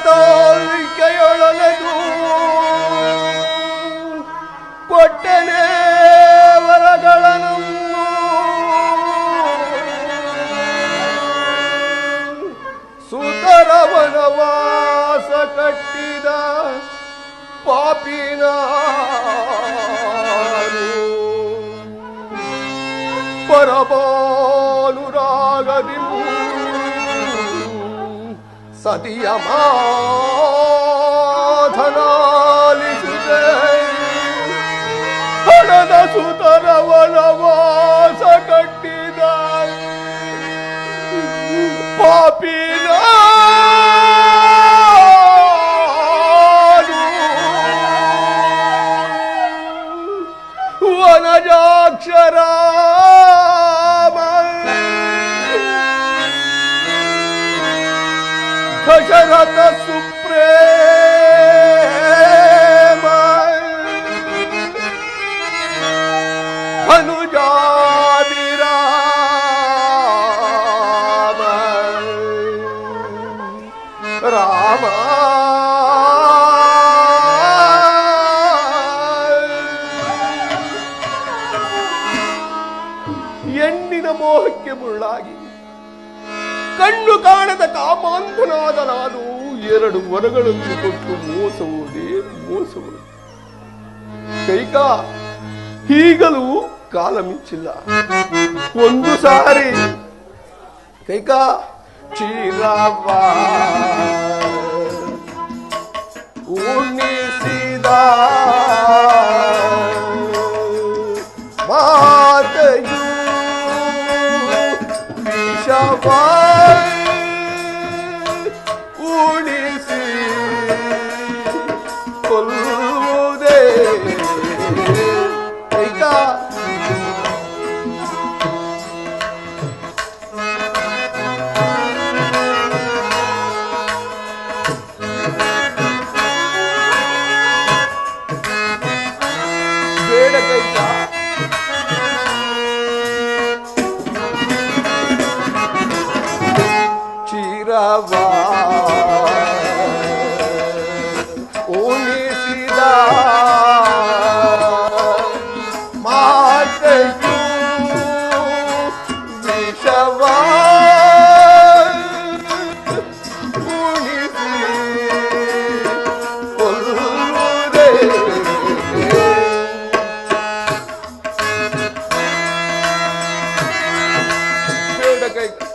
ತೋರಿಕೆಯೊಳಲೆದು ಕೊಟ್ಟನೆ ವರಗಳನ್ನು ಸುತರ ವನವಾಸ ಕಟ್ಟಿದ ಪಾಪಿನ ಪರಮಾನುರಾಗದಿ ಸತಿಯ ಮಾಧನಾಲಿಸುತ್ತೆ ಹಣದ ಸುತರ ವನವಾಸ ಕಟ್ಟಿದ ಪಾಪಿನ ವನಜಾಕ್ಷರ ದಶರಥ ಸುಪ್ರೇಮ ಧನುಜಾಭಿರಾಮ ರಾಮ ಹೆಣ್ಣಿನ ಮೋಹಕ್ಕೆ ಮುಳ್ಳಾಗಿ ಕಣ್ಣು ಕಾಣದ ಕಾಮಾಂಧನಾದ ನಾನು 2 ವರಗಳನ್ನು ಕೊಟ್ಟು ಮೋಸವುದೇ ಮೋಸವು. ಕೈಕಾ ಈಗಲೂ ಕಾಲ ಮಿಂಚಿಲ್ಲ. ಒಂದು ಸಾರಿ ಕೈಕಾ ಚೀರವ ಉಣಿಸಿದ ಮಾತೆಯು ವಿಷವ ಉಳಿಸಿ ಕೊಲ್ಲುವುದೇ ಕೈಕಾ ಬೇಡ ಕೈಕಾ ಚಿರವ ಉಣಿಸಿದ ಮಾತೆಯು ವಿಷವ ಉಣಿಸಿ ಕೊಲ್ಲುವುದೇ ಬೇಡ ಕೈಕಾ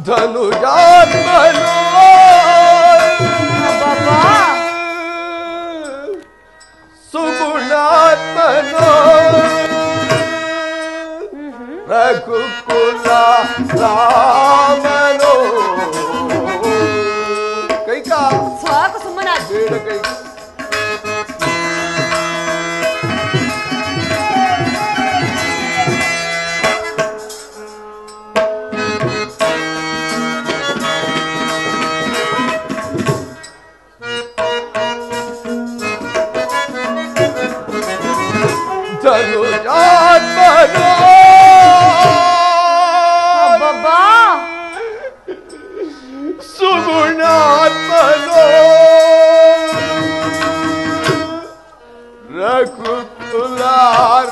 ಧನುಜಾತ್ಮನು ಸುಗುಣಾತ್ಮನು ರಘುಕುಲ ರಾಮನು ಕೈಕಾ ಸಾಕು ಸುಮ್ಮನ ಬೇಡ ಕೈಕಾ ಧನುಜಾತ್ಮನು ಸುಗುಣಾತ್ಮನು ರಘುಕುಲ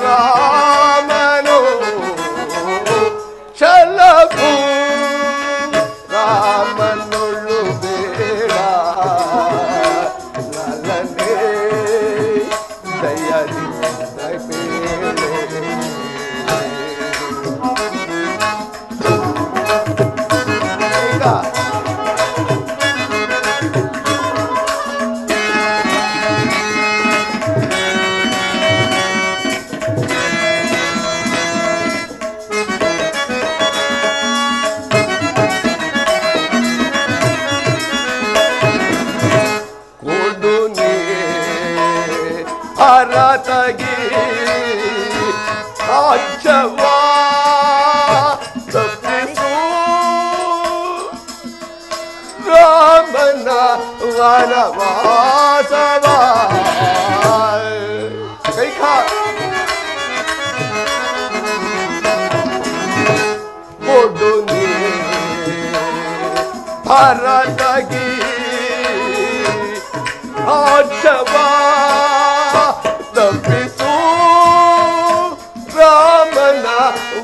ರಾಮನು ಛಲವು ರಾಮನುಳ್ಳು ಬೇಡ ಲಲನೆ ದಯದಿ ಭಾರತಗಿ ರಾಜ್ಯವಾ ತಪ್ಪಿಸು ರಾಮನ ವನವಾಸವ ರಾಜವಾಗಿ ರಾಜ್ಯವಾ ತಪ್ಪಿಸು ರಾಮನ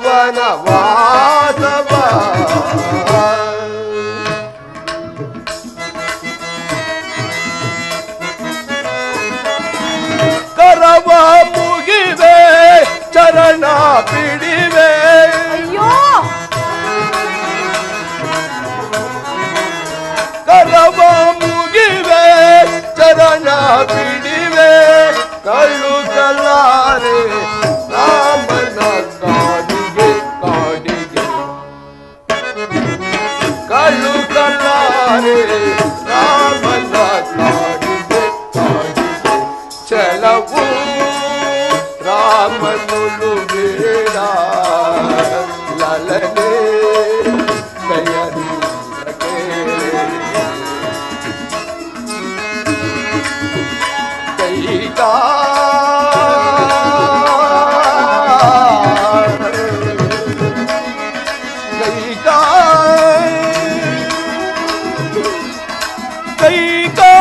ವನವಾಸವ ಕರವ ಮುಗಿವೆ ಚರಣ ಬಿಡಿವೆ ಕರವ ಮುಗಿವೆ ಚರಣ ಬಿಡಿವೆ ಕಳ್ಳು ಕಲ್ಲಾರೆ ರಾಮನ ಕಾಡಿಗೆ ಕಾಡಿಗೆ ಕಳ್ಳು ಕಲ್ಲಾರೆ ರಾಮನ ಕಾಡಿಗೆ ಕಾಡಿಗೆ ಚಲವು ರಾಮನುಲು ಬೇಡ ಲಲನೆ ಕೈಯರಿ ಕೈಕಾ ಕೈಕಾ ಕೈಕಾ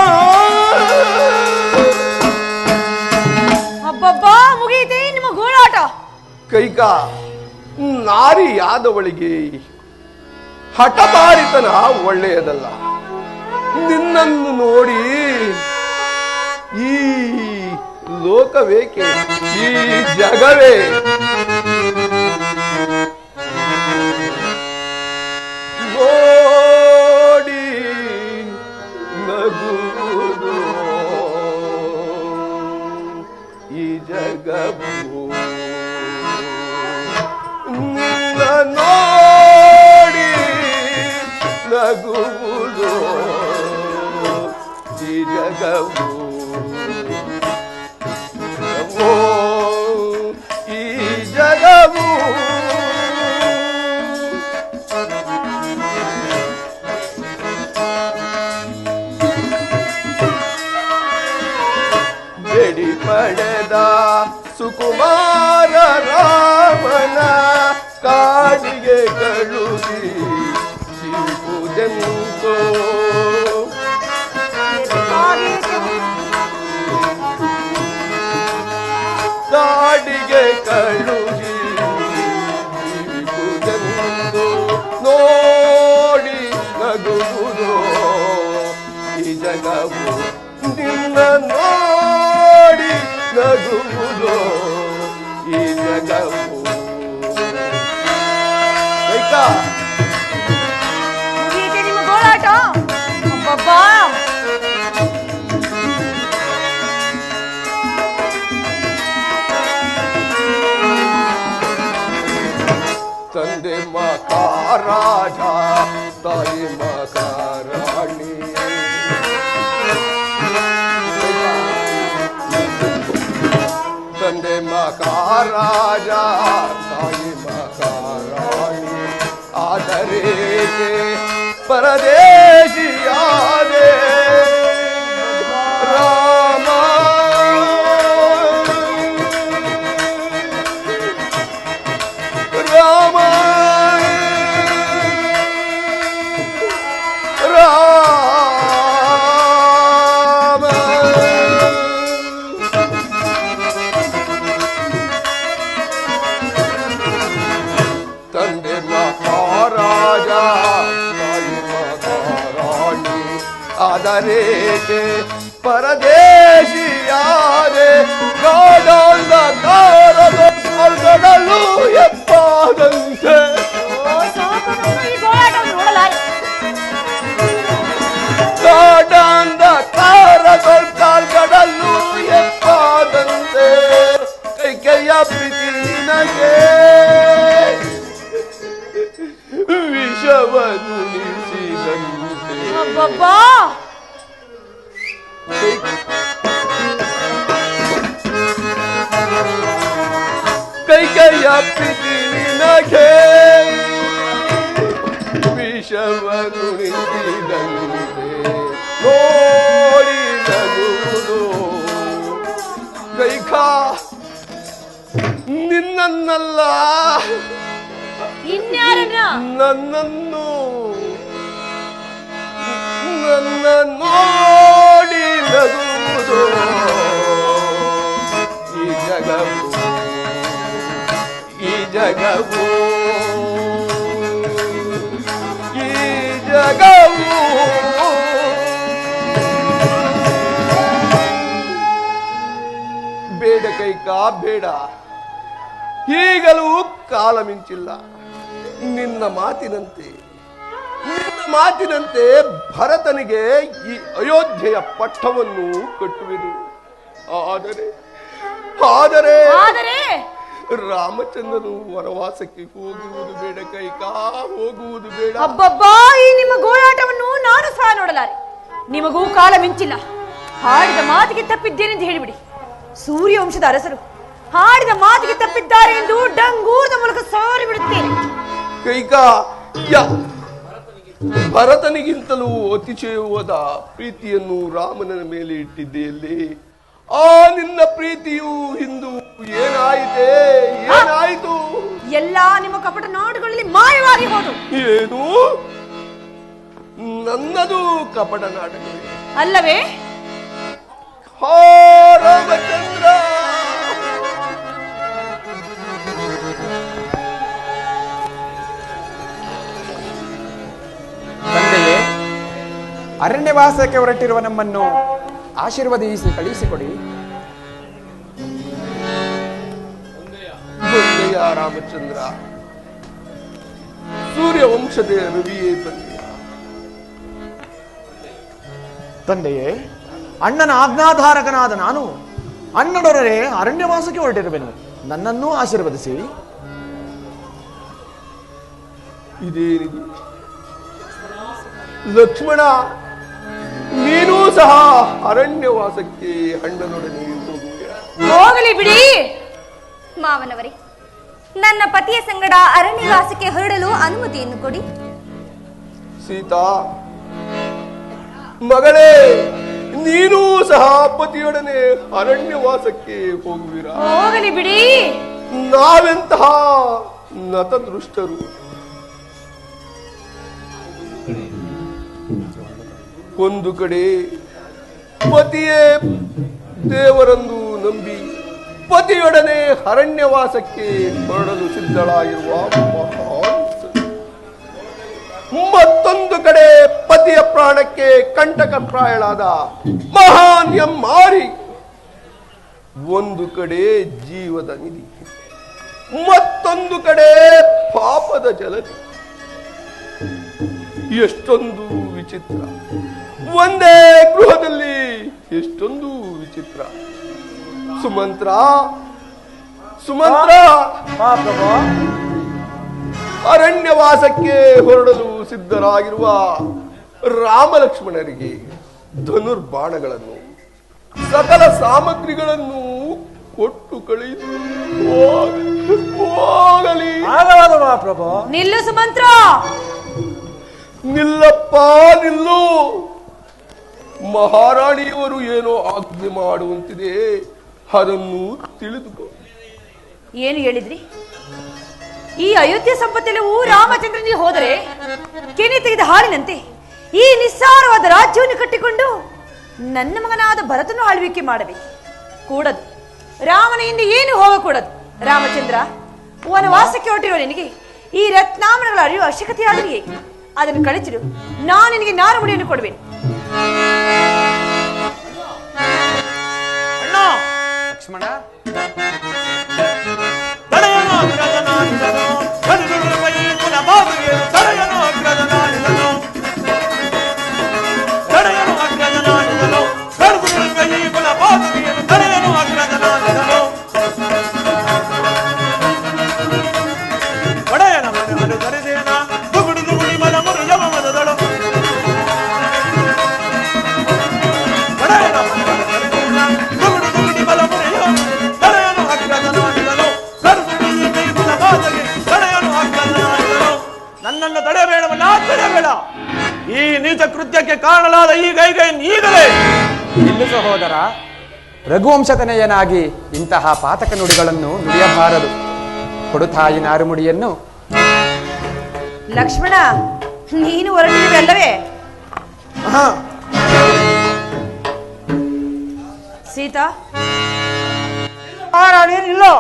ಅಬ್ಬಬ್ಬಾ ಮುಗೀತೆ ನಿಮ್ಮ ಗೋಳಾಟ. ಕೈಕಾ ನಾರಿಯಾದವಳಿಗೆ ಹಠಮಾರಿತನ ಒಳ್ಳೆಯದಲ್ಲ. ನಿನ್ನನ್ನು ನೋಡಿ ಈ ಲೋಕವೇಕೆ ಈ ಜಗವೇ ನೋಡಿ ನಗುವುದು ಈ ಜಗವು ನೋಡಿ ನಗುವುದು ಈ ಜಗವು ಈ ಜಗವು ಬೆಡಿ ಪಡೆದ ಸುಕುಮಾರ ರಾಮನ ಕಾಡಿಗೆ ಕಳುಹಿ ಸಿಗುವುದೆಂತೋ ಕಾಡಿಗೆ ಕಳುಹಿ ಸಿಗುವುದೆಂತೋ ನೋಡಿ ನಗುವುದು ಈ ಜಗವು ನಿನ್ನ ನೋಡಿ ನಗುವುದು ಈ ಜಗವು ಮುಗೀತೆ ನಿಮ್ಮ ಗೋಳಾಟ. ಅಬ್ಬಬ್ಬಾ ತಂದೆ ಮಹಾರಾಜ ತಾಯಿ ಮಹಾರಾಣಿ ತಂದೆ ಮಹಾರಾಜ ತಾಯಿ ಮಹಾರಾಣಿ ಆದರೇಕೆ ಪರದೇಶಿಯಾದೆ ರಾಮ ರಾಮ ರಾಮ ತಂದೆ ಮಹಾರಾಜ ತಾಯಿ ಮಹಾರಾಣಿ ಆದರೇಕೆ ಪರದೇಶಿಯಾದೆ ಕಾಡೊಂದ ಕಾರದ ಕಲ್ಗಡಲು ಎಪ್ಪಾದಂತೆ ಕಾಡಂದ ಕಾರದ ಕಾಲ್ಗಡಲು ಎಪ್ಪಾದಂತೆ ಕೈ ಕೈಯ ಪ್ರೀತಿ ನಿನಗೆ ವಿಷವನ್ನು ನಿಲ್ಲಿಸಿದಂತೆ ಅಬ್ಬಬ್ಬಾ ಕೈ ಕೈಯ ಪ್ರೀತಿ ನಿನಗೆ ವಿಷವನ್ನು ನಿಲ್ಲಿಸಿದಂತೆ ನೋಡಿ ನಗುವುದು ಕೈಕಾ ನಿನ್ನನ್ನಲ್ಲ ಇನ್ಯಾರನ್ನ ನನ್ನನ್ನು ನನ್ನ ನೋಡಿ ನಗುವುದು ಈ ಜಗವು ಈ ಜಗವು ಈ ಜಗವು ಬೇಡ ಕೈಕಾ ಬೇಡ, ಈಗಲೂ ಕಾಲ ಮಿಂಚಿಲ್ಲ. ನಿನ್ನ ಮಾತಿನಂತೆ ಭರತನಿಗೆ ಈ ಅಯೋಧ್ಯೆಯ ಪಟ್ಟವನ್ನು ಕಟ್ಟುವುದು. ಆದರೆ ರಾಮಚಂದ್ರನು ವನವಾಸಕ್ಕೆ ಹೋಗುವುದು ಬೇಡ ಕೈಕಾ, ಹೋಗುವುದು ಬೇಡ. ಅಬ್ಬಬ್ಬಾ, ಈ ನಿಮ್ಮ ಗೋಳಾಟವನ್ನು ನಾನು ಸಹ ನೋಡಲಾರೆ. ನಿಮಗೂ ಕಾಲ ಮಿಂಚಿಲ್ಲ. ಹಾಡಿದ ಮಾತಿಗೆ ತಪ್ಪಿದ್ದೇನೆಂದು ಹೇಳಿಬಿಡಿ. ಸೂರ್ಯವಂಶದ ಅರಸರು ಹಾಡಿದ ಮಾತಿಗೆ ತಪ್ಪಿದ್ದಾರೆ ಎಂದು ಡಂಗೂರದ ಮೂಲಕ ಸಾರಿ ಬಿಡುತ್ತೇನೆ. ಕೈಕಾ, ಭರತನಿಗಿಂತಲೂ ಅತಿಶಯವಾದ ಪ್ರೀತಿಯನ್ನು ರಾಮನ ಮೇಲೆ ಇಟ್ಟಿದ್ದೆಯಲ್ಲಿ ಆ ನಿನ್ನ ಪ್ರೀತಿಯು ಇಂದು ಏನಾಯಿತು? ಎಲ್ಲಾ ನಿಮ್ಮ ಕಪಟ ನಾಡುಗಳಲ್ಲಿ ಮಾಯವಾಗಿ ಹೋದು. ಏನು? ನನ್ನದು ಕಪಟ ನಾಟಕವೇ ಅಲ್ಲವೇ? ಹೋ ರಾಮಚಂದ್ರ, ತಂದೆಯೇ, ಅರಣ್ಯವಾಸಕ್ಕೆ ಹೊರಟಿರುವ ನಮ್ಮನ್ನು ಆಶೀರ್ವದಿಸಿ ಕಳುಹಿಸಿಕೊಡಿ. ಬಂದೆಯ ರಾಮಚಂದ್ರ, ಸೂರ್ಯವಂಶದ ರವಿಯೇ ಬಂದೆಯ. ತಂದೆಯೇ, ಅಣ್ಣನ ಆಜ್ಞಾಧಾರಕನಾದ ನಾನು ಅಣ್ಣನೊಡನೆ ಅರಣ್ಯವಾಸಕ್ಕೆ ಹೊರಟಿರುವೆನು. ನನ್ನನ್ನೂ ಆಶೀರ್ವದಿಸಿ. ಇದೇನಿದೆ ಲಕ್ಷ್ಮಣ, ನೀನೂ ಸಹ ಅರಣ್ಯವಾಸಕ್ಕೆ ಅಣ್ಣನೊಡನೆ ಹೋಗಲಿ ಬಿಡಿ. ಮಾವನವರೇ, ನನ್ನ ಪತಿಯ ಸಂಗಡ ಅರಣ್ಯವಾಸಕ್ಕೆ ಹೊರಡಲು ಅನುಮತಿಯನ್ನು ಕೊಡಿ. ಸೀತಾ ಮಗಳೇ, ನೀನೂ ಸಹ ಪತಿಯೊಡನೆ ಅರಣ್ಯವಾಸಕ್ಕೆ ಹೋಗುವಿರಾ? ಹೋಗಲಿ ಬಿಡಿ. ನಾವೆಂತಹ ನತದೃಷ್ಟರು. ಒಂದು ಕಡೆ ಪತಿಯೇ ದೇವರೆಂದು ನಂಬಿ ಪತಿಯೊಡನೆ ಅರಣ್ಯವಾಸಕ್ಕೆ ಹೊರಡಲು ಸಿದ್ಧಳಾಗಿರುವ ಮಹಾನ್, ಮತ್ತೊಂದು ಕಡೆ ಪತಿಯ ಪ್ರಾಣಕ್ಕೆ ಕಂಟಕಪ್ರಾಯಳಾದ ಮಹಾನ್ ಎಮ್ಮಾರಿ. ಒಂದು ಕಡೆ ಜೀವದ ನಿಧಿ, ಮತ್ತೊಂದು ಕಡೆ ಪಾಪದ ಜಲದಿ. ಎಷ್ಟೊಂದು ವಿಚಿತ್ರ! ಒಂದೇ ಗೃಹದಲ್ಲಿ ಎಷ್ಟೊಂದು ವಿಚಿತ್ರ! ಸುಮಂತ್ರ, ಅರಣ್ಯವಾಸಕ್ಕೆ ಹೊರಡಲು ಸಿದ್ಧರಾಗಿರುವ ರಾಮಲಕ್ಷ್ಮಣರಿಗೆ ಧನುರ್ಬಾಣಗಳನ್ನು ಸಕಲ ಸಾಮಗ್ರಿಗಳನ್ನು ಕೊಟ್ಟು ಕಳುಹಿಸಿ ಹೋಗಲಿ. ನಿಲ್ಲು ಸುಮಂತ್ರ, ನಿಲ್ಲಪ್ಪ ನಿಲ್ಲು. ಮಹಾರಾಣಿಯವರು ಏನೋ ಆಜ್ಞೆ ಮಾಡುವಂತಿದೆ, ಅದನ್ನು ತಿಳಿದುಕೋ. ಏನು ಹೇಳಿದ್ರಿ? ಈ ಅಯೋಧ್ಯೆ ಸಂಪತ್ತೆಲ್ಲವೂ ರಾಮಚಂದ್ರನಿಗೆ ಹೋದರೆ ಕೆನೆ ತೆಗೆದ ಹಾಲಿನಂತೆ ಈ ನಿಸ್ಸಾರವಾದ ರಾಜ್ಯವನ್ನು ಕಟ್ಟಿಕೊಂಡು ನನ್ನ ಮಗನಾದ ಭರತನು ಆಳ್ವಿಕೆ ಮಾಡಬೇಕು. ಕೂಡದು. ರಾಮನ ಹಿಂದೆ ಏನು ಹೋಗಕೂಡದು. ರಾಮಚಂದ್ರ, ವನವಾಸಕ್ಕೆ ಹೊರಟಿರುವ ನಿನಗೆ ಈ ರತ್ನಾಮಣಗಳ ಅರಿವು ಅವಶ್ಯಕತೆಯಾದರೂ ಹೇಗೆ? ಅದನ್ನು ಕಳಿಸಿರು, ನಾನು ನಿನಗೆ ನಾರುಮುಡಿಯನ್ನು ಕೊಡುವೆನು. ಲಕ್ಷ್ಮಣ, ನನ್ನನ್ನು ತಡೆಯಬೇಡವಲ್ಲ, ತಡೆಯಬೇಡ. ಈ ನೀಚ ಕೃತ್ಯಕ್ಕೆ ಕಾರಣಲಾದ ಈ ಗೈಗೆಯನ್ನು ಈಗಲೇ ಇಲ್ಲಿ ಸಹೋದರ, ರಘುವಂಶತನೆಯನಾಗಿ ಇಂತಹ ಪಾತಕ ನುಡಿಗಳನ್ನು ನುಡಿಯಬಾರದು. ಕೊಡುತಾಯಿ ನಾರುಮುಡಿಯನ್ನು. ಲಕ್ಷ್ಮಣ, ನೀನು ಹೊರಟಿರುವೆ ಅಲ್ಲವೇ? ಸೀತಾ, ರಾಣಿ ನಿಲ್ಲೋ.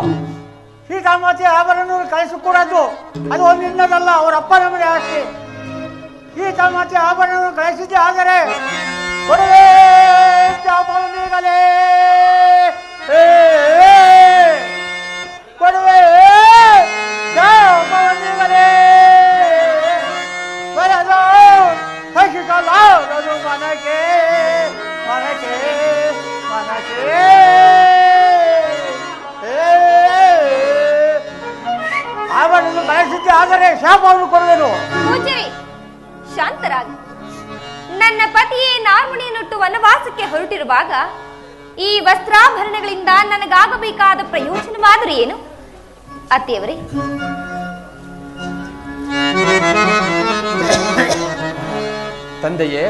ಸೀತಾಮಾತೆ ಆಭರಣ ಕಳಿಸಿಕೊಡೋದು ಅದು ಒಂದಿನದಲ್ಲ, ಅವರ ಅಪ್ಪನ ಮನೆ ಆಸ್ತಿ. ಸೀತಾಮಾತೆ ಆಭರಣವನ್ನು ಕಳಿಸಿದ್ದೆ ಆದರೆ ಕೊಡವೇ ಜಾಮವನಿಗಲೇ, ಕೊಡವೇ ಜಾಮವನಿಗಲೇ ಬರದು ಹಸಿಸಲಾಗದು ಮನಕ್ಕೆ ಮನಕ್ಕೆ ಮನಕ್ಕೆ. ಆಭರಣವನ್ನು ಕಳಿಸಿದ್ದೆ ಆದರೆ ಶಾಪವನ್ನು ಕೊಡುವೆನು. ಪೂಜಾರಿ, ಶಾಂತರಾಗಿ. ನನ್ನ ಪತಿಯೇ ನಾರ್ಮಣಿಯನ್ನುಟ್ಟು ವನವಾಸಕ್ಕೆ ಹೊರಟಿರುವಾಗ ಈ ವಸ್ತ್ರಾಭರಣಗಳಿಂದ ನನಗಾಗಬೇಕಾದ ಪ್ರಯೋಜನವಾದರೂ ಏನು? ಅತ್ತೆಯವರೇ, ತಂದೆಯೇ,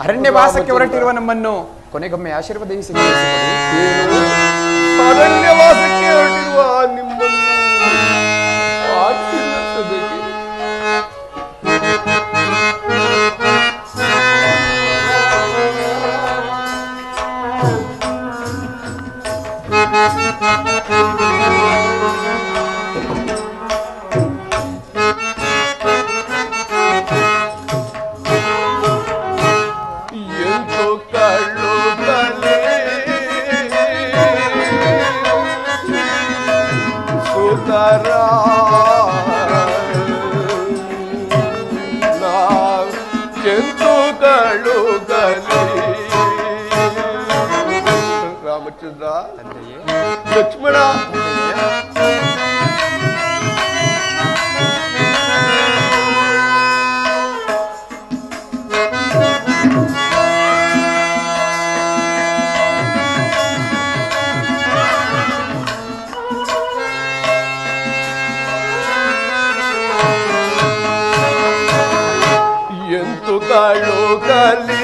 ಅರಣ್ಯವಾಸಕ್ಕೆ ಹೊರಟಿರುವ ನಮ್ಮನ್ನು ಕೊನೆಗೊಮ್ಮೆ ಆಶೀರ್ವದಿಸಿ ಅರಣ್ಯವಾಸಕ್ಕೆ ಹೊರಟಿರುವ ನಿಮ್ಮನ್ನು ಆಶೀರ್ವದಿಸಬೇಕೆ? ರಾಮಚಂದ್ರ, ಲಕ್ಷ್ಮಣ, ಎಂತು ಕಾಳು ಕಲಿ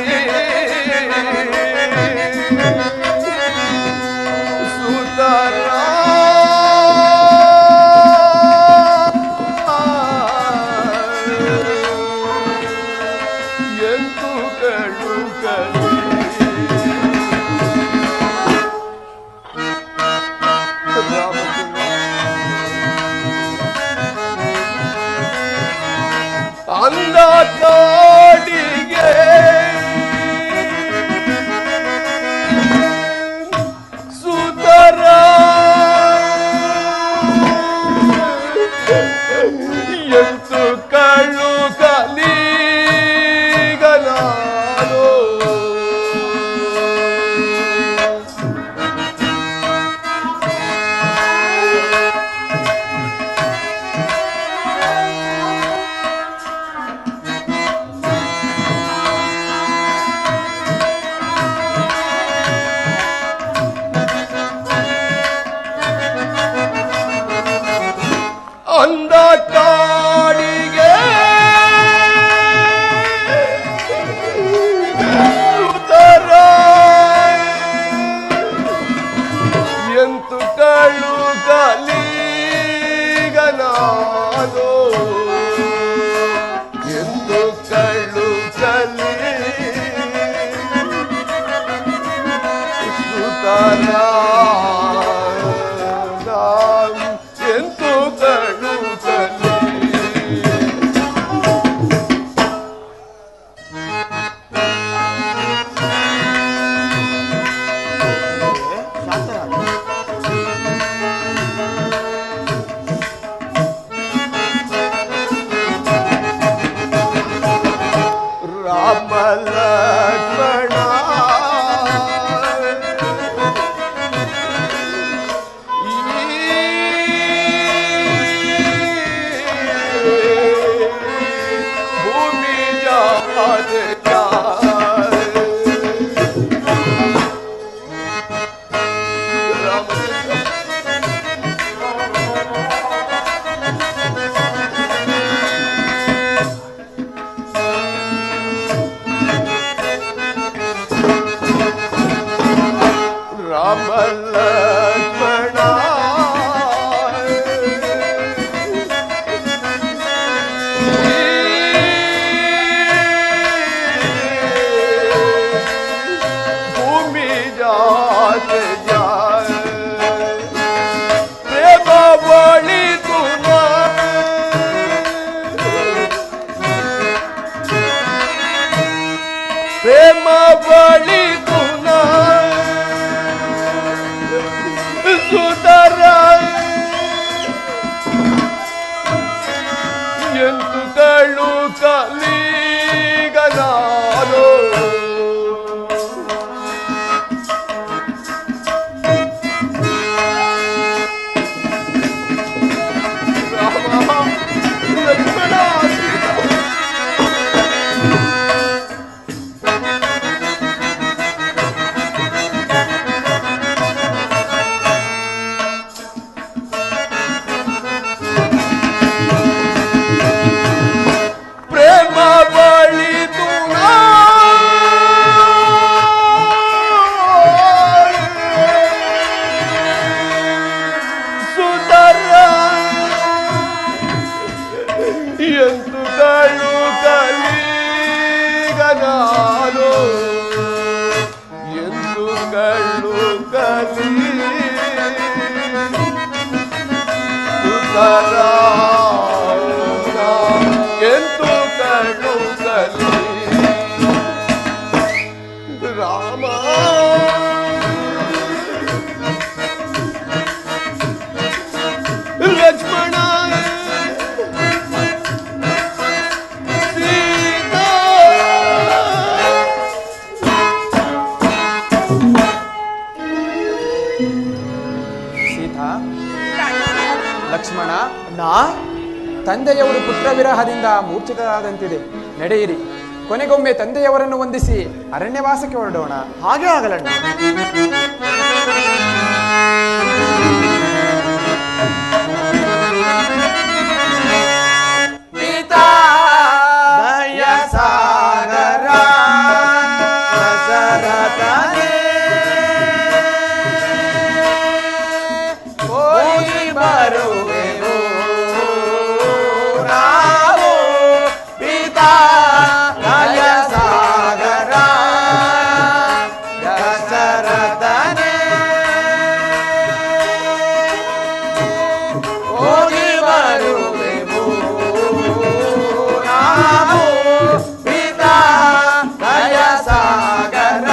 ಅಂದ ಕಾಡಿಗೆ ಸುತರ ಎಂತು ಕಳ್ಳು ಕಲಿಗಲಾರೋ ಅಂದ ಕಾಡಿಗೆ ಸುತರ ಎಂತು ಕಳ್ಳು ಕಲಿಗನಾದೋ ಎಂದು ಕಳ್ಳು ಕಲಿ ಸುತರ ಎಂತು ಕಳ್ಳು ಕಲಿ. ರಾಮ ಲಕ್ಷ್ಮಣ ಭೂಮಿ ಜಾತೆ ರಾಮ ಲಕ್ಷ್ಮಣ ಸುತರ ಎಂತು ಕಳು ಕಲಿಗನಾರೋ ಎಂತು ಕಣ್ಣು ಕಲಿ ರಾಮ ಲಕ್ಷ್ಮಣ ಸೀತಾ ಸೀತಾ ಲಕ್ಷ್ಮಣ ತಂದೆಯವರು ಪುತ್ರ ವಿರಹದಿಂದ ಮೂರ್ಛಿತರಾದಂತಿದೆ. ನಡೆಯಿರಿ, ಕೊನೆಗೊಮ್ಮೆ ತಂದೆಯವರನ್ನು ವಂದಿಸಿ ಅರಣ್ಯವಾಸಕ್ಕೆ ಹೊರಡೋಣ. ಹಾಗೆ ಆಗಲಣ್ಣ. ಪಿತಾ ದಯ ಸಾಗರ ದಶರಥನೇ ಹೋಗಿ ಬರುವೆವು ನಾವು. ಪಿತಾ ದಯ ಸಾಗರ ದಶರಥನೇ ಹೋಗಿ ಬರುವೆವು ನಾವು. ಪಿತಾ ದಯ ಸಾಗರ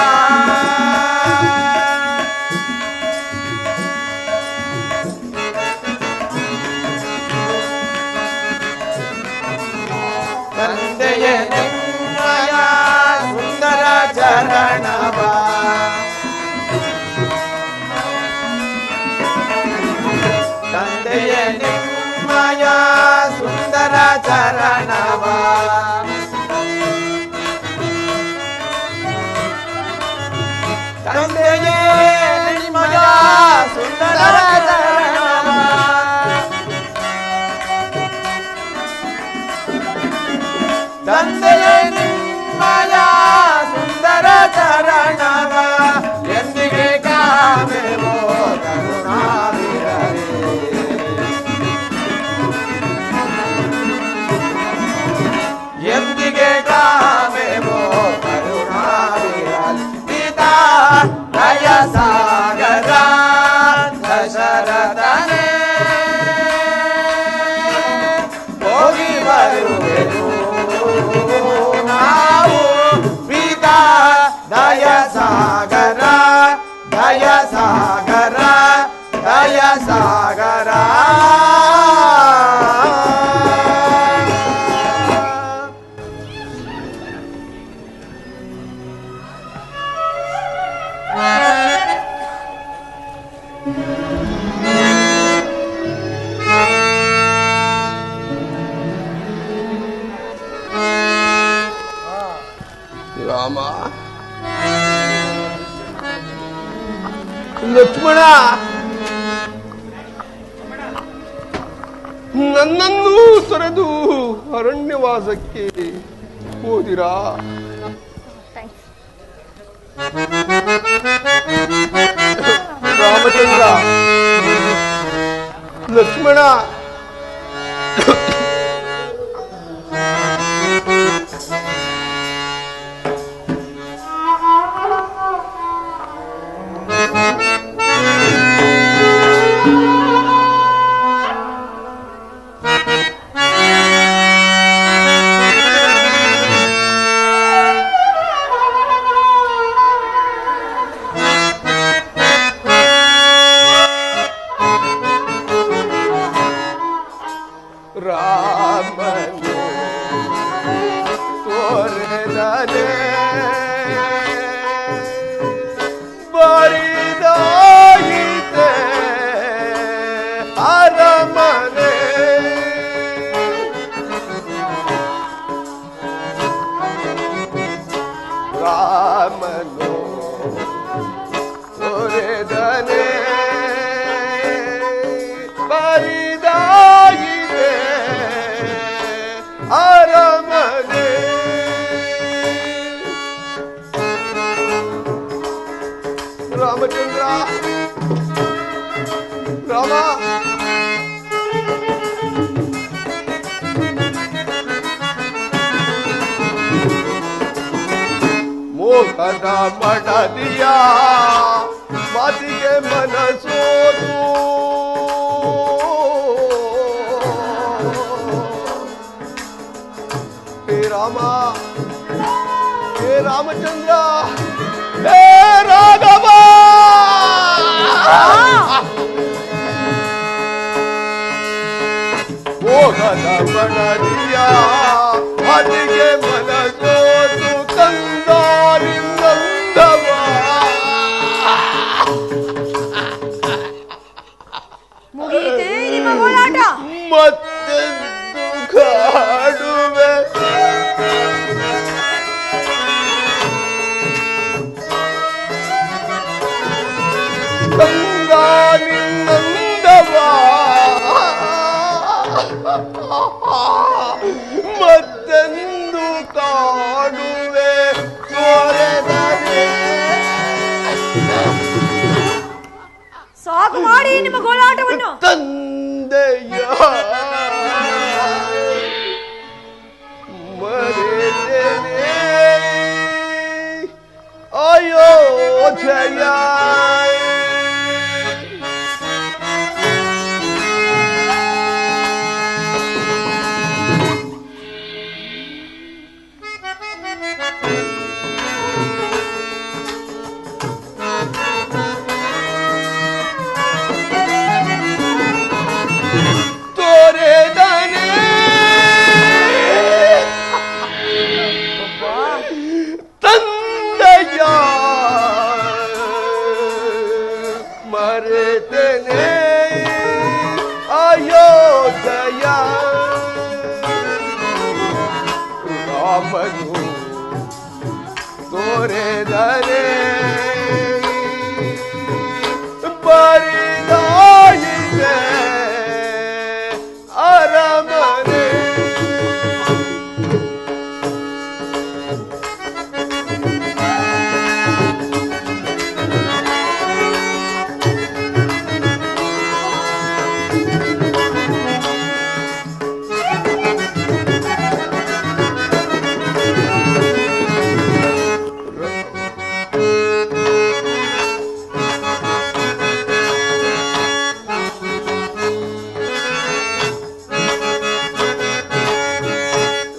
ತಂದೆಯ ನಿಮ್ಮಯ ಸುಂದರ ಚರಣವ ತಂದೆಯ ನಿಮ್ಮಯ ಸುಂದರ ಚರಣವ ತಂದೆಯ ನಿಮ್ಮಯ ಸುಂದರ ಚರಣವ ತಂದೆಯ ನಿಮ್ಮಯ ಸುಂದರ ಚರಣವ ಎಂದಿಗೆ ಕಾಮೆವೋ ಕರುಣಾವಿರಲಿ. ಎಂದಿಗೆ ಕಾಮೆವೋ ಕರುಣಾವಿರಲಿ. ಪಿತಾ ದಯ ಸಾಗರ ದಶರಥನೇ ಹೋಗಿ ಬರುವೆವು ನಾವು. ಪಿತಾ ದಯ ಸಾಗರ ದಯ ಸಾಗರ ದಯ ಸಾಗರ ರಾಮ ಲಕ್ಷ್ಮಣ ನನ್ನನ್ನು ತೊರೆದು ಅರಣ್ಯವಾಸಕ್ಕೆ ಹೋದಿರಾ? ರಾಮಚಂದ್ರ ಲಕ್ಷ್ಮಣ ರಾಮ ಮೋಹದ ಮಡದಿಯ ಮಾತಿಗೆ ಮನಸೋದು ಹೇ ರಾಮ ಹೇ ರಾಮಚಂದ್ರ ಹೇ ರಾಘವ ಮೋಹದ ಮಡದಿಯ ಮಾತಿಗೆ ಮನಸೋದು ಕಂದಾರಿಂದವ ಮುಗಿಯಿತೇ ನಿಮ್ಮ ಹೋರಾಟ? ಮತ್ತೆಂದು ಕಾಡುವೆ ಕಂದಾರಿಂದವ ಮತ್ತೆಂದು ಕಾಡುವೆ ಸಾಕು ಮಾಡಿ ನಿಮ್ಮ ಗೋಳಾಟವನ್ನು. ತಂದೆಯ ಮರೆತೇನೆ ಅಯೋಧ್ಯೆಯ ಮರೆತೇನೆ ಅಯೋಧ್ಯೆಯ ರಾಮನು ತೋರೆದರೆ ಬರಿದಾಯಿದೆ ಅರಮನೆ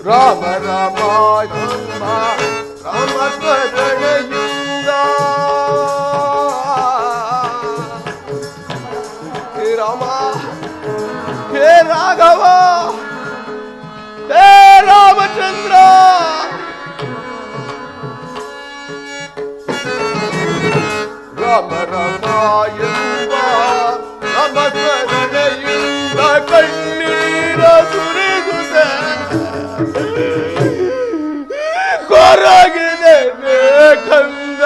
ರಾಮ ರಾಮ ರಾಮ ರಾಮ ಸ್ಮರಣೆಯಿಂದ ಹೇ ರಾಮ ಹೇ ರಾಘವ ಹೇ ರಾಮಚಂದ್ರ ರಾಮ ರಾಮ ಎಂಬ ರಾಮ ಸ್ಮರಣೆಯಿಂದ ಕಣ್ಣೀರ ಸುರಿದುದೆ ಕೊರಗಿದೆ ಕಂದ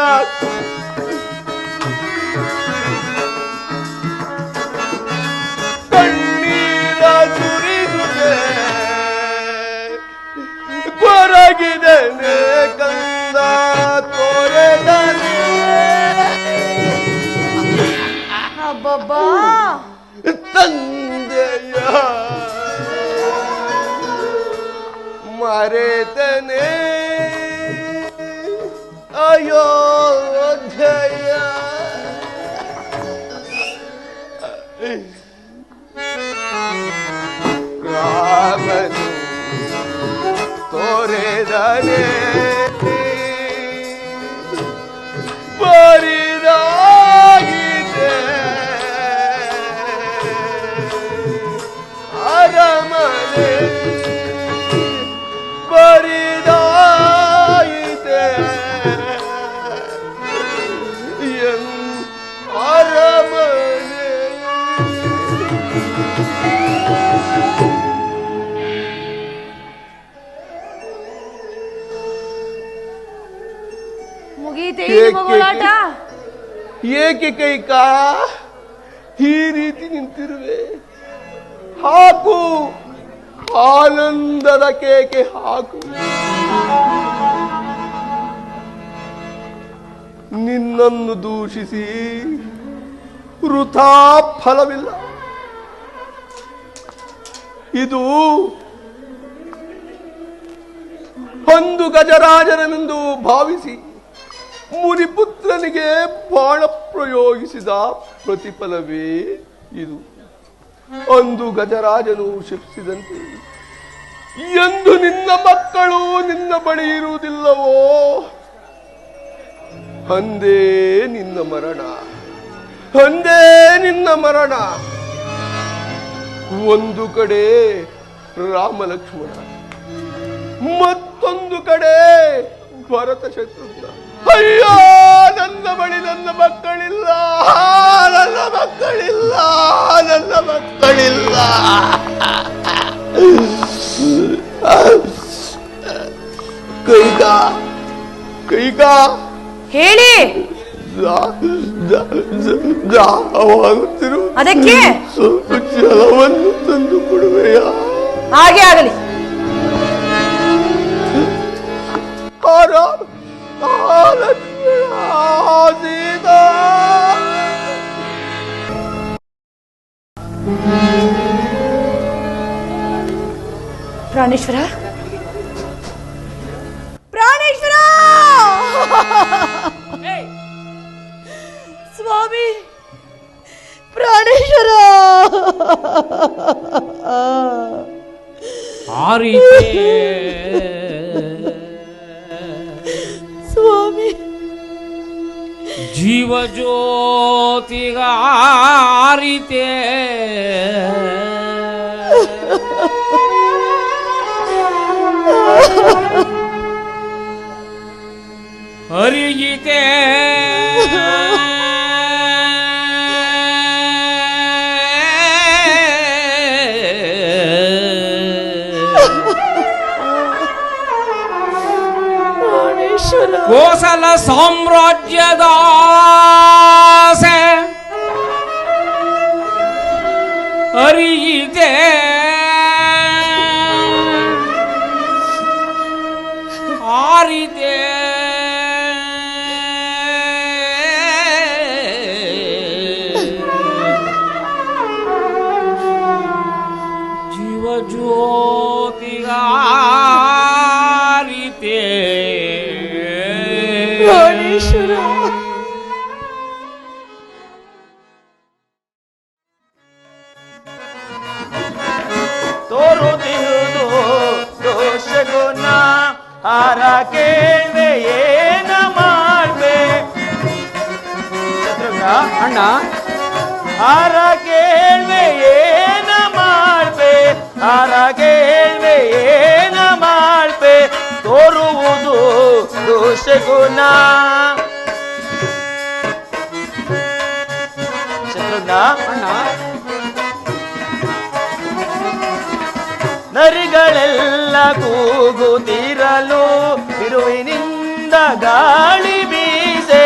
ಕಣ್ಣೀರ ಸುರಿದುದೆ ಕೊರಗಿದೆ ಕಂದ ತೋರೆದನೆ ಅಬ್ಬಬ್ಬಾ ತಂದೆಯ ಮರೆತನೆ ಅಯೋಧ್ಯೆಯ ರಾಮನು ತೋರೆದನೆ ಬರಿದಾಗಿದೆ ಅರಮನೆ ಬರಿದಾಯಿತೆ ಅರಮನೆ ಮುಗಿಯಿತೇ ನಿಮ್ಮ ಹೋರಾಟ? ಏಕೆ ಕೈಕಾ ಈ ರೀತಿ ನಿಂತಿರುವೆ? ಹಾಕು ಆನಂದದ ಕೇಕೆ ಹಾಕು. ನಿನ್ನನ್ನು ದೂಷಿಸಿ ವೃಥಾ ಫಲವಿಲ್ಲ. ಇದು ಒಂದು ಗಜರಾಜನೆಂದು ಭಾವಿಸಿ ಮುನಿಪುತ್ರನಿಗೆ ಬಾಣ ಪ್ರಯೋಗಿಸಿದ ಪ್ರತಿಫಲವೇ ಇದು. ಒಂದು ಗಜರಾಜನು ಶಪಿಸಿದಂತೆ ಎಂದು ನಿನ್ನ ಮಕ್ಕಳು ನಿನ್ನ ಬಳಿ ಇರುವುದಿಲ್ಲವೋ ಅಂದೇ ನಿನ್ನ ಮರಣ, ಅಂದೇ ನಿನ್ನ ಮರಣ. ಒಂದು ಕಡೆ ರಾಮ ಲಕ್ಷ್ಮಣ, ಮತ್ತೊಂದು ಕಡೆ ಭರತ ಶತ್ರುಘ್ನ. ಅಯ್ಯೋ, ನನ್ನ ಬಳಿ ನನ್ನ ಮಕ್ಕಳಿಲ್ಲ, ನನ್ನ ಮಕ್ಕಳಿಲ್ಲ, ನನ್ನ ಮಕ್ಕಳಿಲ್ಲ. ಕೈಗಾ ಹೇಳಿ. ಅದಕ್ಕೆ ಸ್ವಲ್ಪ ಜಲವನ್ನು ತಂದು ಕೊಡುವೆಯಾ? ಹಾಗೆ ಆಗಲಿ. ಪ್ರಾಣೇಶ್ವರ, ಪ್ರಾಣೇಶ್ವರ, ಸ್ವಾಮಿ ಪ್ರಾಣೇಶ್ವರ. ಸ್ವಾಮಿ ಜೀವ ಜ್ಯೋತಿಗಾರಿತೆ ಹರಿಯಿತೆ ಕೋಸಲ ಸಾಮ್ರಾಜ್ಯದ ಹರಿಯಿತೆ ಆರಿತೆ ಜೀವ ಜ್ಯೋತಿಗಾರಿತೆ ಪ್ರಾಣೇಶ್ವರ. ತೋರುತ್ತಿರುವುದು ದೋಷ ಗುಣ ಹಾರ ಕೇಳ್ವೆ ಏನ ಮಾಡ್ಬೆ ಶತ್ರುಘ್ನ ಅಣ್ಣ, ಹಾರ ಕೇಳ್ವೆ ಏನ ಮಾಡ್ಬೆ, ಹಾರ ಕೇಳ್ವೆ ಏನ ಮಾಡ್ಬೆ, ತೋರುವುದು ದೋಷ ಗುಣ. ಶತ್ರುಘ್ನ ಅಣ್ಣ, ನರಿಗಳೆಲ್ಲ ಕೂಗುತ್ತಿರಲು ತಿರುವಿನಿಂದ ಗಾಳಿ ಬೀಸೆ,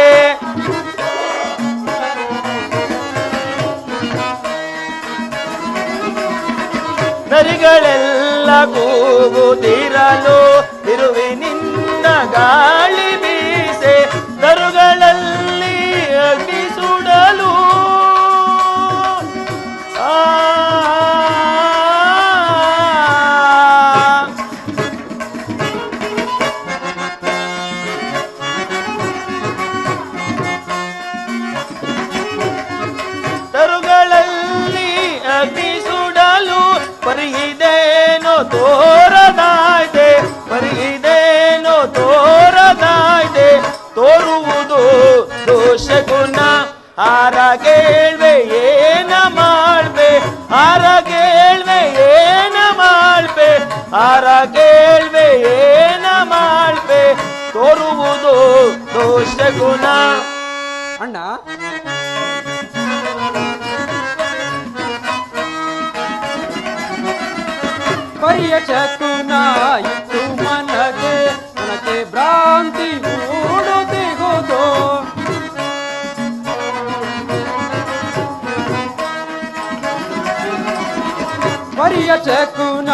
ನರಿಗಳೆಲ್ಲ ಕೂಗುತ್ತಿರಲು ತಿರುವಿನಿಂದ ಗಾಳಿ ಬೀಸೆ, ತರುಗಳಲ್ಲಿ ಅಗ್ನಿ ಸುಡಲು ತರುಗಳಲ್ಲಿ ಅಗ್ನಿ ಸುಡಲು ಪರಿಹಿದೇನೋ ತೋರದಾಯ್ದೆ, ಪರಿಹಿದೇನೋ ತೋರದಾಯ್ದೆ, ತೋರುವುದು ದೋಷ ಗುಣ. ಹಾರ ಕೇಳ್ವೆ ಏನ ಮಾಡ್ಬೆ, ಹಾರ ಕೇಳ್ವೆ ಏನ ಮಾಡ್ಬೆ, ಹಾರ ಕೇಳ್ವೆ ಏನ ಮಾಡ್ಬೆ, ತೋರುವುದು ದೋಷ ಗುಣ. ಅಣ್ಣ, ಪರಿಯ ಚಕುನ ಇತ್ತು ಮನಗೆ ನನಗೆ ಭ್ರಾಂತಿ ಮೂಡುತ್ತಿಗುವುದು. ಪರಿಯ ಚಕುನ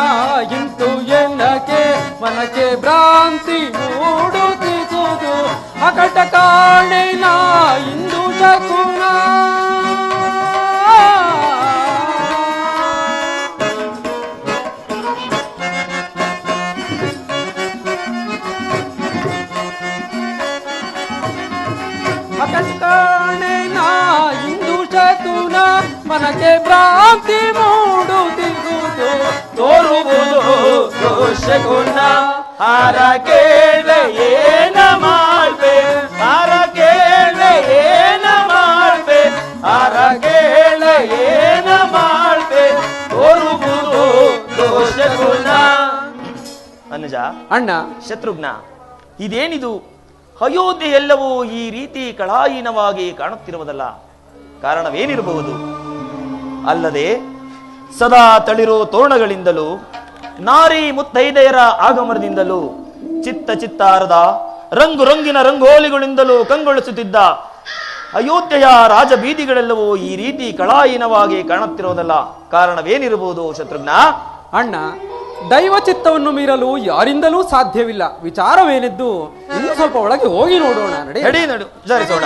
ಇಂತು ಎನ್ನಗೆ ಮನಗೆ ಭ್ರಾಂತಿ ಮೂಡುತ್ತಿಗುವುದು. ಅಕಟ ಕಾಣೆನ ಇಂದು ಚಕುನ ಮನಕ್ಕೆ ಭ್ರಾಂತಿ ಮೂಡುತ್ತಿರುವುದು ತೋರುವುದು ದೋಷ ಗುಣ ಹಾರ ಕೇಳ್ವೆ ಏನ ಮಾಡ್ಬೆ ಹಾರ ಕೇಳ್ವೆ ಏನ ಮಾಡ್ಬೆ ಹಾರ ಕೇಳ್ವೆ ಏನ ಮಾಡ್ಬೆ ತೋರುವುದು ದೋಷ ಗುಣ. ಅನುಜ, ಅಣ್ಣ, ಶತ್ರುಘ್ನ, ಇದೇನಿದು? ಅಯೋಧ್ಯೆ ಎಲ್ಲವೂ ಈ ರೀತಿ ಕಳಾಹೀನವಾಗಿ ಕಾಣುತ್ತಿರುವುದಲ್ಲ, ಕಾರಣವೇನಿರಬಹುದು? ಅಲ್ಲದೆ ಸದಾ ತಳಿರೋ ತೋರಣಗಳಿಂದಲೂ ನಾರಿ ಮುತ್ತೈದೆಯರ ಆಗಮನದಿಂದಲೂ ಚಿತ್ತ ಚಿತ್ತಾರದ ರಂಗು ರಂಗಿನ ರಂಗೋಲಿಗಳಿಂದಲೂ ಕಂಗೊಳಿಸುತ್ತಿದ್ದ ಅಯೋಧ್ಯೆಯ ರಾಜಬೀದಿಗಳೆಲ್ಲವೂ ಈ ರೀತಿ ಕಳಾಹೀನವಾಗಿ ಕಾಣುತ್ತಿರುವುದಲ್ಲ, ಕಾರಣವೇನಿರಬಹುದು ಶತ್ರುಘ್ನ? ಅಣ್ಣ, ದೈವ ಚಿತ್ತವನ್ನು ಮೀರಲು ಯಾರಿಂದಲೂ ಸಾಧ್ಯವಿಲ್ಲ. ವಿಚಾರವೇನೆದ್ದು ಇನ್ನು ಸ್ವಲ್ಪ ಒಳಗೆ ಹೋಗಿ ನೋಡೋಣ. ನಡಿ ನಡು ವಿಚಾರಿಸೋಣ.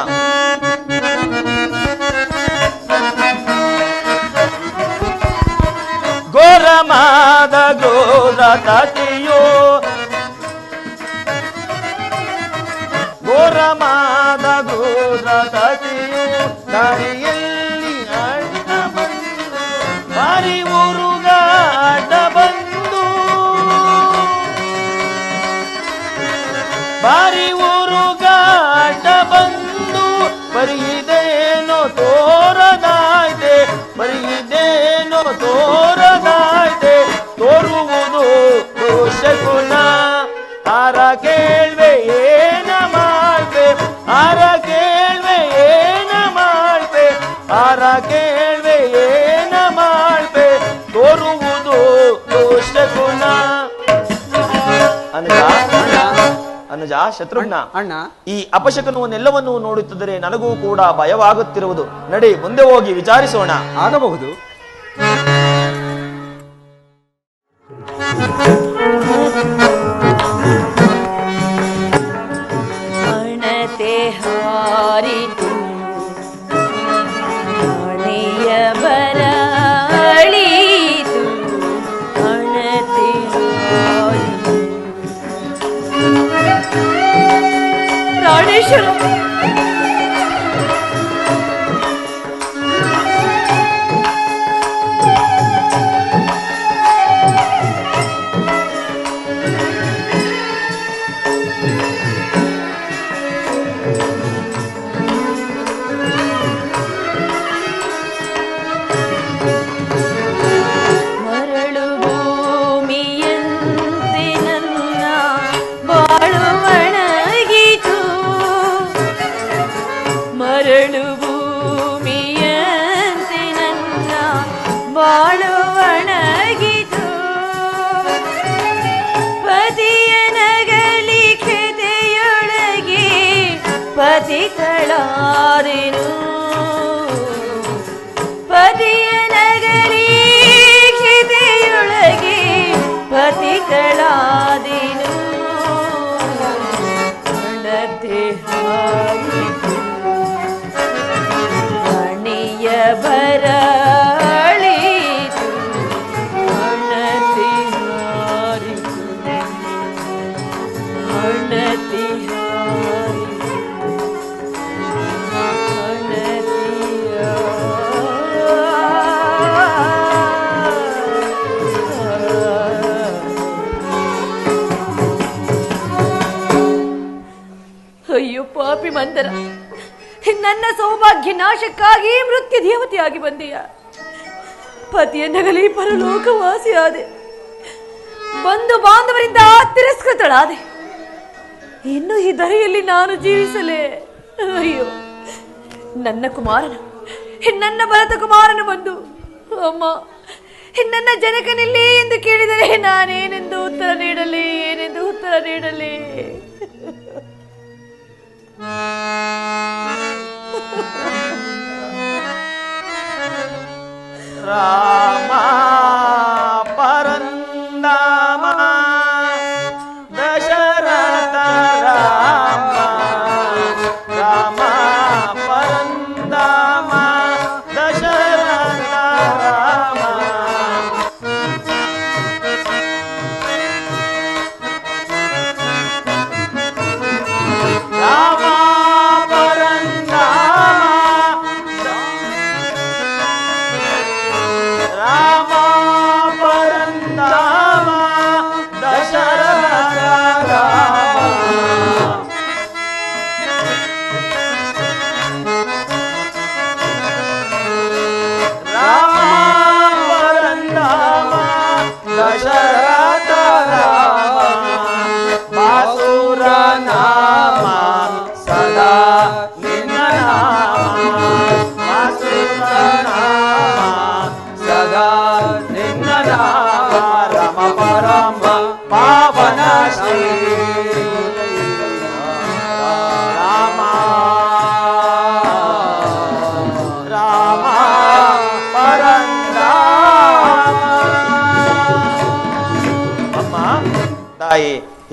ಘೋರಮಾದ ಘೋರ ತತಿಯೋ ಘೋರಮಾದ ಘೋರ ತತಿಯೋ ದಾರಿಯಲ್ಲಿ ಅಡ್ಡ ಬಂದು ಬಾರಿ ಊರುಗ ಅಡ್ಡ ಬಂದು ಬಾರಿ ಊರುಗ ಅಡ್ಡ ಬಂದು ಬರಿಯಿದೇನೋ ತೋರದಾಯ್ತೆ ಬರಿಯಿದೇನೋ ತೋರದಾಯ್ತೆ ತೋರುವುದು ದೋಷ ಗುಣ ಹಾರ ಕೇಳ್ವೆ ಏನ ಮಾಡ್ಬೆ ಹಾರ ಕೇಳ್ವೆ ಏನ ಮಾಡ್ಬೆ ಹಾರ ಕೇಳ್ವೆ ಏನ ಮಾಡ್ಬೆ ತೋರುವುದು ದೋಷ ಗುಣ. ಅನುಜ, ಶತ್ರುಘ್ನ, ಅಣ್ಣ, ಈ ಅಪಶಕನವನ್ನೆಲ್ಲವನ್ನೂ ನೋಡುತ್ತಿದ್ದರೆ ನನಗೂ ಕೂಡ ಭಯವಾಗುತ್ತಿರುವುದು. ನಡಿ ಮುಂದೆ ಹೋಗಿ ವಿಚಾರಿಸೋಣ. ಆಗಬಹುದು. ಅಣತೆ ಹಾರಿತು ಹಣೆಯ ಬರ ಅಳಿತು ಅಣತೆ ಹಾರಿತು. ಪ್ರಾಣೇಶ್ವರ, ಮರಳು ಭೂಮಿಯಂತೆ ನನ್ನ ಬಾಳು ಒಣಗಿತು ಮರಳು ಭೂಮಿಯಂತೆ ನನ್ನ ಬಾಳು ಒಣಗಿತು ಪತಿಯ ನಗಲಿ ಖೆದೆಯೊಳಗೆ ಪತಿತಳಾದೆನು ಪತಿಯ ನಗಲಿ ಖೆದೆಯೊಳಗೆ ಪತಿತಳಾದೆನು ಅಣತೆ ಹಾರಿತು ಹಣೆಯ ಬರ ಅಳಿತು ಅಣತೆ ಹಾರಿತು ಅಣತೆ ಹಾರಿತು ಅಯ್ಯೋ ಪಾಪಿ ಮಂದರ, ನನ್ನ ಸೌಭಾಗ್ಯ ನಾಶಕ್ಕಾಗಿ ಮೃತ್ಯು ದೇವತೆಯಾಗಿ ಬಂದೆಯ. ಪತಿಯ ನಗಲಿ ಪರಲೋಕವಾಸಿಯಾದೆ, ಬಂಧು ಬಾಂಧವರಿಂದ ತಿರಸ್ಕೃತಳಾದೆ. ಇನ್ನು ಈ ಧರೆಯಲ್ಲಿ ನಾನು ಜೀವಿಸಲೇ? ಅಯ್ಯೋ, ನನ್ನ ಕುಮಾರನು, ನನ್ನ ಭರತ ಕುಮಾರನು ಬಂದು ಅಮ್ಮ ನನ್ನ ಜನಕನಿಲ್ಲಿ ಎಂದು ಕೇಳಿದರೆ ನಾನೇನೆಂದು ಉತ್ತರ ನೀಡಲಿ, ಏನೆಂದು ಉತ್ತರ ನೀಡಲಿ? ರಾಮ ಪರಂದಾಮ ದಶರಥ ರಾಮ ರಾಮ ಪರಂದಾಮ ದಶರಥ ರಾಮ ರಾಮ ಪರಂದಾಮ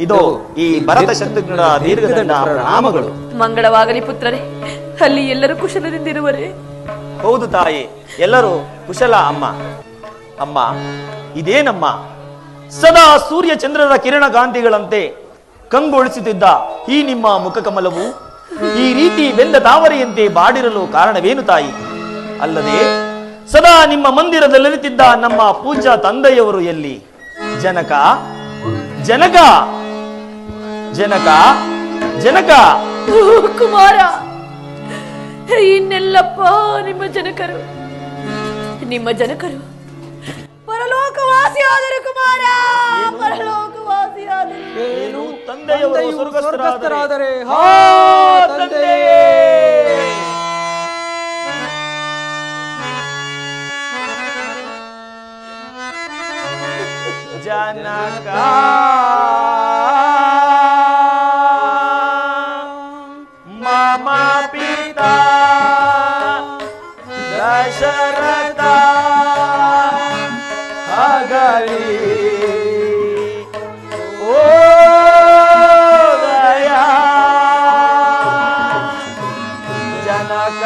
ಇದು ಈ ಭರತ ಶತ್ರುಘ್ನರ ದೀರ್ಘದಂಡ ಪ್ರಣಾಮಗಳು. ಮಂಗಳವಾಗಲಿ ಪುತ್ರರೇ, ಅಲ್ಲಿ ಎಲ್ಲರೂ ಕುಶಲದಿಂದಿರುವರೇ? ಹೌದು ತಾಯಿ, ಎಲ್ಲರೂ ಕುಶಲ ಅಮ್ಮ. ಅಮ್ಮ, ಇದೇನಮ್ಮ ಸದಾ ಸೂರ್ಯ ಚಂದ್ರರ ಕಿರಣ ಕಾಂತಿಗಳಂತೆ ಕಂಗೊಳಿಸುತ್ತಿದ್ದ ಈ ನಿಮ್ಮ ಮುಖಕಮಲವು ಈ ರೀತಿ ಬೆಂದ ತಾವರೆಯಂತೆ ಬಾಡಿರಲು ಕಾರಣವೇನು ತಾಯಿ? ಅಲ್ಲದೆ ಸದಾ ನಿಮ್ಮ ಮಂದಿರದಲ್ಲಿರುತ್ತಿದ್ದ ನಮ್ಮ ಪೂಜ್ಯ ತಂದೆಯವರು ಎಲ್ಲಿ? ಜನಕ ಜನಕ ಜನಕ ಜನಕ ಕುಮಾರ, ಇನ್ನೆಲ್ಲಪ್ಪ ನಿಮ್ಮ ಜನಕರು ಪರಲೋಕವಾಸಿಯಾದರು ಕುಮಾರ, ಪರಲೋಕವಾಸಿಯಾದರು. ಏನು ತಂದೆಯವರು ಸ್ವರ್ಗಸ್ಥರಾದರೆ? ಹಾ ತಂದೆಯೇ. ಜನಕ ಮಮ ಪಿತಾ ದಶರಥ ಅಗಲಿ ಓ ದಯಾ ಜನಕ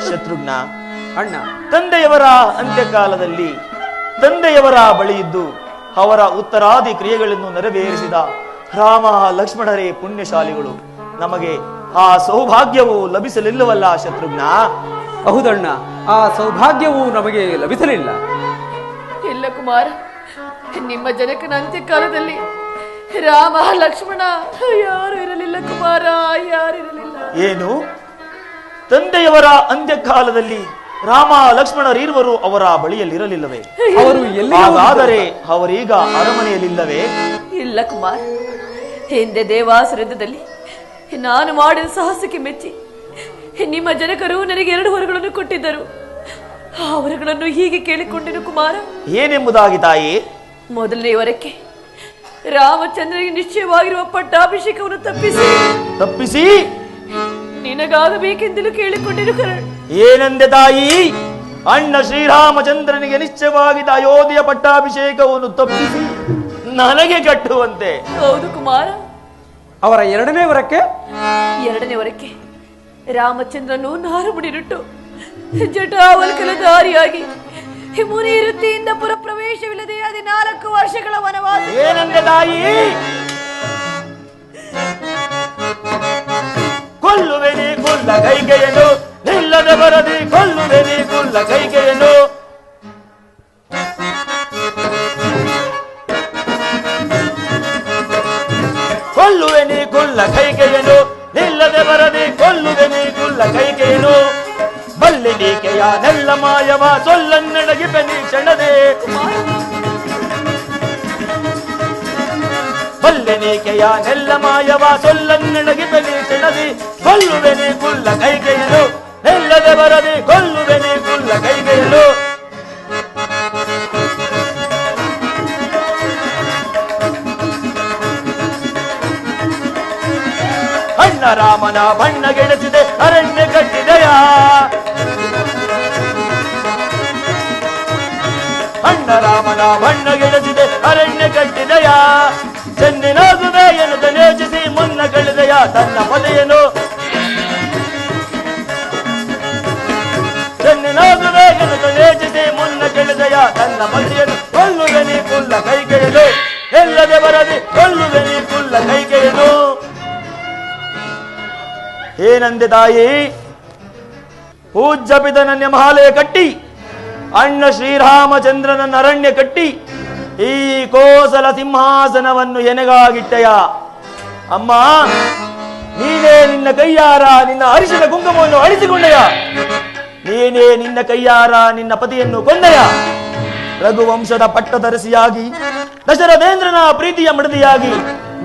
ಶತ್ರುಘ್ನ ಅಣ್ಣ, ತಂದೆಯವರ ಅಂತ್ಯಕಾಲದಲ್ಲಿ ತಂದೆಯವರ ಬಳಿ ಇದ್ದು ಅವರ ಉತ್ತರಾದಿ ಕ್ರಿಯೆಗಳನ್ನು ನೆರವೇರಿಸಿದ ರಾಮ ಲಕ್ಷ್ಮಣರೇ ಪುಣ್ಯಶಾಲಿಗಳು. ನಮಗೆ ಆ ಸೌಭಾಗ್ಯವು ಲಭಿಸಲಿಲ್ಲವಲ್ಲ ಶತ್ರುಘ್ನ? ಹೌದಣ್ಣ, ಆ ಸೌಭಾಗ್ಯವು ನಮಗೆ ಲಭಿಸಲಿಲ್ಲ. ಇಲ್ಲ ಕುಮಾರ, ನಿಮ್ಮ ಜನಕನ ಅಂತ್ಯಕಾಲದಲ್ಲಿ ರಾಮ ಲಕ್ಷ್ಮಣ ಯಾರು ಇರಲಿಲ್ಲ ಕುಮಾರ, ಯಾರು ಇರಲಿಲ್ಲ. ಏನು? ತಂದೆಯವರ ಅಂತ್ಯಕಾಲದಲ್ಲಿ ರಾಮ ಲಕ್ಷ್ಮಣರಿರುವರು ಅವರ ಬಳಿಯಲ್ಲಿರಲಿಲ್ಲವೇ? ಅವರು ಎಲ್ಲಿ? ಹಾಗಾದರೆ ಅವರೀಗ ಅರಮನೆಯಲ್ಲಿಲ್ಲವೇ? ಇಲ್ಲ ಕುಮಾರ್, ಹಿಂದೆ ದೇವಾಸುರದಲ್ಲಿ ನಾನು ಮಾಡಿದ ಸಾಹಸಕ್ಕೆ ಮೆಚ್ಚಿ ನಿಮ್ಮ ಜನಕರು ನನಗೆ 2 ವರಗಳನ್ನು ಕೊಟ್ಟಿದ್ದರು. ಆ ವರಗಳನ್ನು ಹೀಗೆ ಕೇಳಿಕೊಂಡೆನು ಕುಮಾರ. ಏನೆಂಬುದಾಗಿ ತಾಯಿ? ಮೊದಲನೇ ವರಕ್ಕೆ ರಾಮಚಂದ್ರನಿಗೆ ನಿಶ್ಚಯವಾಗಿರುವ ಪಟ್ಟಾಭಿಷೇಕವನ್ನು ತಪ್ಪಿಸಿ ನಿನಗಾಗಬೇಕೆಂದಲೂ ಕೇಳಿಕೊಂಡೆನು ಕರಣ್. ಏನೆಂದೆ ತಾಯಿ? ಅಣ್ಣ ಶ್ರೀರಾಮಚಂದ್ರನಿಗೆ ನಿಶ್ಚಯವಾಗಿದ್ದ ಅಯೋಧ್ಯೆಯ ಪಟ್ಟಾಭಿಷೇಕವನ್ನು ತಪ್ಪಿಸಿ ನನಗೆ ಕಟ್ಟುವಂತೆ? ಹೌದು ಕುಮಾರ. ಅವರ 2ನೇ ವರಕ್ಕೆ ರಾಮಚಂದ್ರನು ನಾರುಮುಡಿರುಟ್ಟು ಜಟಾವಲ್ಕಲ ದಾರಿಯಾಗಿ ಮುನಿ ವೃತ್ತಿಯಿಂದ ಪುರ ಪ್ರವೇಶವಿಲ್ಲದೆ 14 ವರ್ಷಗಳ ವನವಾಸ. ಏನಂದೆ ತಾಯಿ? ಕೊಲ್ಲುವೆನಿ ಕುಲ್ಲ ಕೈಗೆಯನ್ನು, ನಿಲ್ಲದ ಬರದಿ ಕೊಲ್ಲುವೆನಿ ಕುಲ್ಲ ಕೈಗೆಯನ್ನು. ಕೊಲ್ಲುವೆನಿ ಕುಲ್ಲ ಕೈಗೆಯನ್ನು, ನಿಲ್ಲದೆ ಬರದಿ ಕೊಲ್ಲುವೆನಿ ಕುಲ್ಲ ಕೈಗೆಯನ್ನು. ಬಲ್ಲಿನೀಕೆಯ ನೆಲ್ಲ ಮಾಯವ ಸೊಲ್ಲನ್ನಡಗಿ ಬೆನಿ ಕ್ಷಣದೆ. ಬಲ್ಲಿನೀಕೆಯ ನೆಲ್ಲ ಮಾಯವ ಸೊಲ್ಲನ್ನಡಗಿ ಬೆನಿ ಕ್ಷಣದಿ. ಕೊಲ್ಲುವೆನಿ ಕುಲ್ಲ ಕೈಗೆಯನ್ನು, ನಿಲ್ಲದೆ ಬರದಿ ಕೊಲ್ಲುವೆನಿ ಕುಲ್ಲ ಕೈಗೆಯನ್ನು. ಅಣ್ಣ ರಾಮನ ಬಣ್ಣಗೆಡಿಸಿದೆ ಅರಣ್ಯ ಕಟ್ಟಿದೆಯ. ಅಣ್ಣ ರಾಮನ ಬಣ್ಣಗೆಡಿಸಿದೆ ಅರಣ್ಯ ಕಟ್ಟಿದೆಯ. ಚೆನ್ನಿನಾಗುವೆ ಎನ್ನುತ್ತ ಯೋಚಿಸಿ ಮುನ್ನ ಕಳೆದೆಯ ತನ್ನ ಪದೆಯನ್ನು. ಚೆನ್ನಿನಾಗುವೆ ಎನ್ನುತ್ತ ಯೋಚಿಸಿ ಮುನ್ನ ಕಳೆದೆಯ ತನ್ನ ಪದೆಯನ್ನು. ಕೊಲ್ಲುವೆನಿ ಕುಲ್ಲ ಕೈಗೆಯನ್ನು, ಎಲ್ಲದೆ ಬರದಿ ಕೊಲ್ಲುವೆನಿ ಕುಲ್ಲ ಕೈಗೆಯನ್ನು. ಏನಂದೆ ತಾಯಿ? ಪೂಜ್ಯ ಪಿತನನ್ಯ ಮಹಾಲಯ ಕಟ್ಟಿ ಅಣ್ಣ ಶ್ರೀರಾಮಚಂದ್ರನನ್ನ ಅರಣ್ಯ ಕಟ್ಟಿ ಈ ಕೋಸಲ ಸಿಂಹಾಸನವನ್ನು ಎನೆಗಾಗಿಟ್ಟೆಯ. ಅಮ್ಮ, ನೀನೇ ನಿನ್ನ ಕೈಯಾರ ನಿನ್ನ ಅರಿಶಿನ ಕುಂಕುಮವನ್ನು ಅಳಿಸಿಕೊಂಡೆಯ. ನೀನೇ ನಿನ್ನ ಕೈಯಾರ ನಿನ್ನ ಪತಿಯನ್ನು ಕೊಂದೆಯ. ರಘುವಂಶದ ಪಟ್ಟದರಸಿಯಾಗಿ ದಶರಥೇಂದ್ರನ ಪ್ರೀತಿಯ ಮಡದಿಯಾಗಿ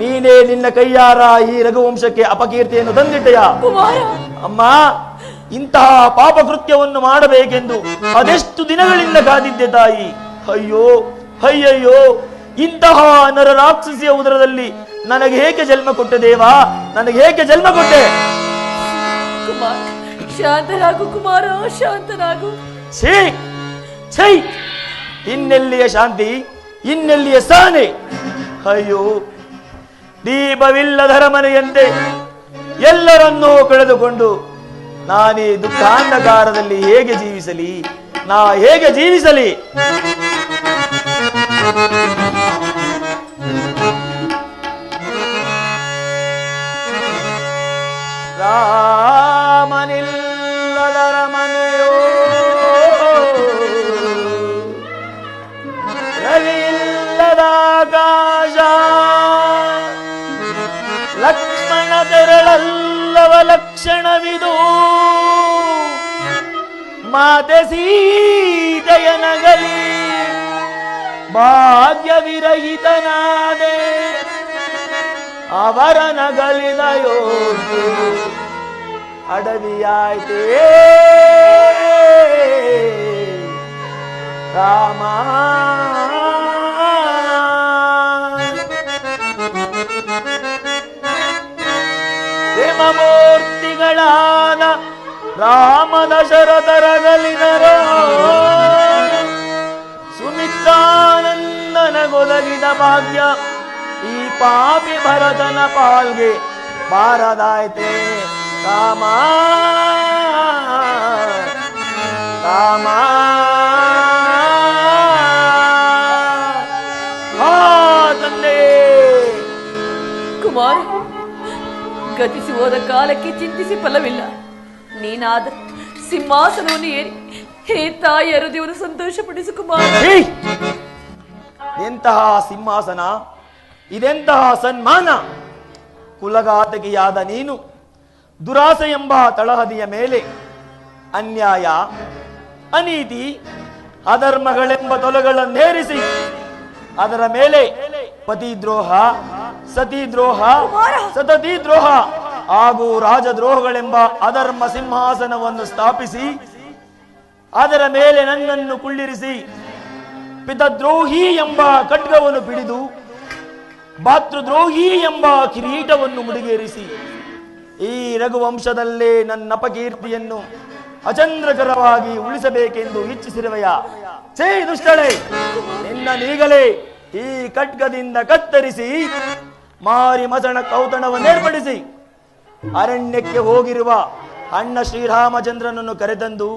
ನೀನೇ ನಿನ್ನ ಕೈಯಾರ ಈ ರಘುವಂಶಕ್ಕೆ ಅಪಕೀರ್ತಿಯನ್ನು ತಂದಿಟ್ಟೆಯ. ಅಮ್ಮ, ಇಂತಹ ಪಾಪ ಕೃತ್ಯವನ್ನು ಮಾಡಬೇಕೆಂದು ಅದೆಷ್ಟು ದಿನಗಳಿಂದ ಕಾದಿದ್ದೆ ತಾಯಿ. ಅಯ್ಯೋ ಅಯ್ಯಯ್ಯೋ, ಇಂತಹ ನರ ರಾಕ್ಷಸಿಯ ಉದರದಲ್ಲಿ ನನಗೆ ಹೇಗೆ ಜನ್ಮ ಕೊಟ್ಟೆ ದೇವಾ? ನನಗೆ ಹೇಗೆ ಜನ್ಮ ಕೊಟ್ಟೆ? ಶಾಂತನಾಗು ಕುಮಾರ, ಶಾಂತನಾಗು. ಛೀ ಛೈ, ಇನ್ನೆಲ್ಲಿಯ ಶಾಂತಿ, ಇನ್ನೆಲ್ಲಿಯ ಸಹನೆ? ಅಯ್ಯೋ, ದೀಪವಿಲ್ಲದರ ಮನೆಯಂತೆ ಎಲ್ಲರನ್ನೂ ಕಳೆದುಕೊಂಡು ನಾನೀ ದುಃಖಾಂಧಕಾರದಲ್ಲಿ ಹೇಗೆ ಜೀವಿಸಲಿ? ನಾ ಹೇಗೆ ಜೀವಿಸಲಿ? ರಾಮನಿಲ್ಲದರ ಮನೆಯೋ, ರವಿಯಿಲ್ಲದ ಆಕಾಶ, ಲಕ್ಷ್ಮಣ ತೆರಳಲ್ಲವ ಲಕ್ಷಣವಿದು, ಮಾತೆ ಸೀತೆಯ ನಗಲಿ ಭಾಗ್ಯವಿರಹಿತನಾದೆ, ಅವರ ನಗಲಿದ ಯೋಗಿ ಅಡವಿಯಾಯ್ತೇ ರಾಮ. ಪ್ರೇಮಮೂರ್ತಿಗಳಾದ ರಾಮ ದಶರಥರಗಲಿನರೋ, ಸುಮಿತ್ರಾನಂದನಗೊದಗಿದ ಭಾಗ್ಯ ಈ ಪಾಪಿ ಭರತನ ಪಾಲ್ಗೆ ಬಾರದಾಯ್ತೆ ರಾಮ ರಾಮ. ಹಾ ತಂದೆ. ಕುಮಾರ, ಗತಿಸಿ ಹೋದ ಕಾಲಕ್ಕೆ ಚಿಂತಿಸಿ ಫಲವಿಲ್ಲ. ನೀನಾದ ಸಿಂಹಾಸನವನ್ನು ಏರಿ ಹೇ ತಾಯಿ ಹೃದಯವನ್ನು ಸಂತೋಷಪಡಿಸು ಕುಮಾರ. ಎಂತಹ ಸಿಂಹಾಸನ, ಇದೆಂತಹ ಸನ್ಮಾನ! ಕುಲಘಾತಕಿಯಾದ ನೀನು ದುರಾಸೆ ಎಂಬ ತಳಹದಿಯ ಮೇಲೆ ಅನ್ಯಾಯ, ಅನೀತಿ, ಅಧರ್ಮಗಳೆಂಬ ತೊಲೆಗಳನ್ನೇರಿಸಿ ಅದರ ಮೇಲೆ ಪತಿದ್ರೋಹ, ಸತಿದ್ರೋಹ, ಸತತಿ ದ್ರೋಹ ಹಾಗೂ ರಾಜದ್ರೋಹಗಳೆಂಬ ಅಧರ್ಮ ಸಿಂಹಾಸನವನ್ನು ಸ್ಥಾಪಿಸಿ ಅದರ ಮೇಲೆ ನನ್ನನ್ನು ಕುಳ್ಳಿರಿಸಿ ಪಿತದ್ರೋಹಿ ಎಂಬ ಖಡ್ಗವನ್ನು ಪಿಡಿದು ಭಾತೃದ್ರೋಹಿ ಎಂಬ ಕಿರೀಟವನ್ನು ಮುಡಿಗೇರಿಸಿ ಈ ರಘುವಂಶದಲ್ಲೇ ನನ್ನ ಅಪಕೀರ್ತಿಯನ್ನು ಅಚಂದ್ರಕರವಾಗಿ ಉಳಿಸಬೇಕೆಂದು ಇಚ್ಛಿಸಿರುವೆಯ? ಛೇ ದುಷ್ಟಳೆ, ನಿನ್ನ ನೀಗಲೇ ಈ ಖಡ್ಗದಿಂದ ಕತ್ತರಿಸಿ ಮಾರಿ ಮಸಣ ಕೌತಣವನ್ನೇರ್ಪಡಿಸಿ ಅರಣ್ಯಕ್ಕೆ ಹೋಗಿರುವ ಅಣ್ಣ ಶ್ರೀರಾಮಚಂದ್ರನನ್ನು ಕರೆತಂದು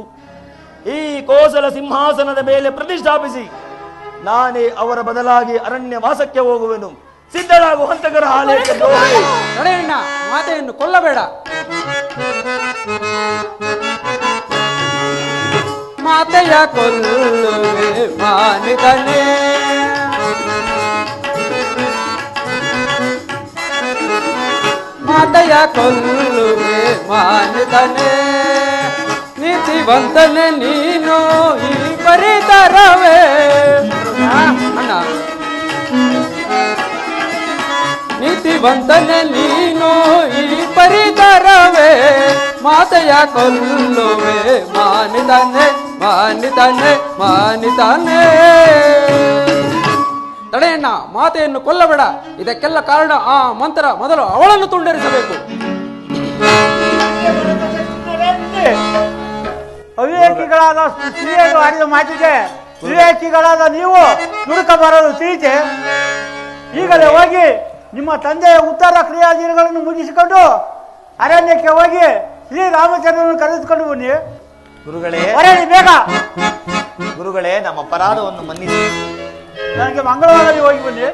ಈ ಕೋಸಲ ಸಿಂಹಾಸನದ ಮೇಲೆ ಪ್ರತಿಷ್ಠಾಪಿಸಿ ನಾನೇ ಅವರ ಬದಲಾಗಿ ಅರಣ್ಯ ವಾಸಕ್ಕೆ ಹೋಗುವೆನು. ಸಿದ್ಧರಾಗು ಹಂತಕರ ಹಾಲೇಕೆ ದ್ರೋಹಿ. ನಡೆಯಣ್ಣ, ಮಾತೆಯನ್ನು ಕೊಲ್ಲಬೇಡ. ಮಾತೆಯ ಕೊಲ್ಲುವೆ ಮಾನಿದನೆ, ಮಾತೆಯ ಕೊಲ್ಲುವೆ ಮಾನಿದನೆ, ನೀತಿವಂತನೆ ನೀನು ಈ ಪರಿತರವೇ. ಅಣ್ಣ, ನೀತಿವಂತನೆ ನೀನು ಈ ಪರಿತರವೇ, ಮಾತೆಯ ಕೊಲ್ಲುವೆ ಮಾನಿದನೆ, ಮಾನಿದನೆ, ಮಾನಿದನೆ. ತಡೆಯಣ್ಣ, ಮಾತೆಯನ್ನು ಕೊಲ್ಲಬೇಡ. ಇದಕ್ಕೆಲ್ಲ ಕಾರಣ ಆ ಮಂತ್ರ. ಮೊದಲು ಅವಳನ್ನು ತುಂಡರಿಸಬೇಕು. ಅವಿವೇಕಿಗಳಾದ ಸ್ತ್ರೀಯರು ಆಡಿದ ಮಾತಿಗೆ ವಿವೇಕಿಗಳಾದ ನೀವು ನುಡುಕ ಬರಲು ತಿಳಿತೆ. ಈಗಲೇ ಹೋಗಿ ನಿಮ್ಮ ತಂದೆಯ ಉತ್ತರ ಕ್ರಿಯಾದಿಗಳನ್ನು ಮುಗಿಸಿಕೊಂಡು ಅರಣ್ಯಕ್ಕೆ ಹೋಗಿ ಶ್ರೀರಾಮಚಂದ್ರನನ್ನು ಕರೆದುಕೊಂಡು ಬನ್ನಿ. ಗುರುಗಳೇ, ಹೊರಡಿ ಬೇಗ. ಗುರುಗಳೇ, ನಮ್ಮ ಅಪರಾಧವನ್ನು ಮನ್ನಿಸಿ. ನನಗೆ ಮಂಗಳವಾರದಲ್ಲಿ ಹೋಗಿ ಬನ್ನಿ.